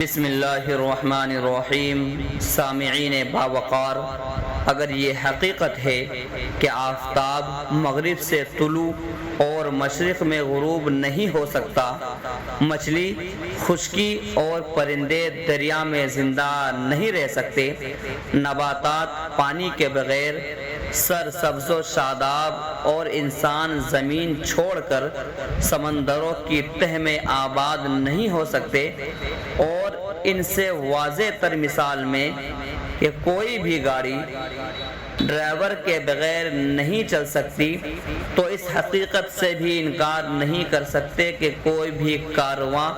بسم اللہ الرحمن الرحیم۔ سامعین باوقار، اگر یہ حقیقت ہے کہ آفتاب مغرب سے طلوع اور مشرق میں غروب نہیں ہو سکتا، مچھلی خشکی اور پرندے دریا میں زندہ نہیں رہ سکتے، نباتات پانی کے بغیر سرسبز و شاداب، اور انسان زمین چھوڑ کر سمندروں کی تہ میں آباد نہیں ہو سکتے، اور ان سے واضح تر مثال میں کہ کوئی بھی گاڑی ڈرائیور کے بغیر نہیں چل سکتی، تو اس حقیقت سے بھی انکار نہیں کر سکتے کہ کوئی بھی کارواں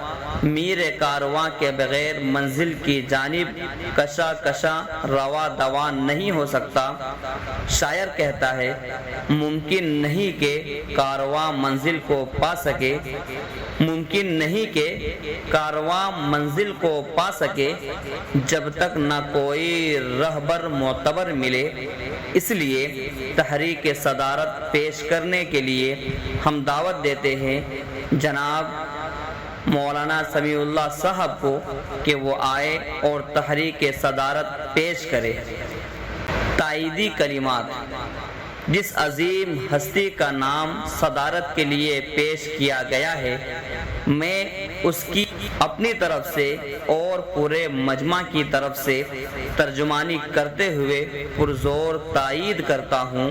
میر کارواں کے بغیر منزل کی جانب کشا روا دوا نہیں ہو سکتا۔ شاعر کہتا ہے، ممکن نہیں کہ کارواں منزل کو پا سکے، ممکن نہیں کہ کارواں منزل کو پا سکے جب تک نہ کوئی رہبر معتبر ملے۔ اس لیے تحریک صدارت پیش کرنے کے لیے ہم دعوت دیتے ہیں جناب مولانا سمیع اللہ صاحب کو کہ وہ آئے اور تحریک صدارت پیش کرے۔ تائیدی کلمات۔ جس عظیم ہستی کا نام صدارت کے لیے پیش کیا گیا ہے، میں اس کی اپنی طرف سے اور پورے مجمع کی طرف سے ترجمانی کرتے ہوئے پرزور تائید کرتا ہوں۔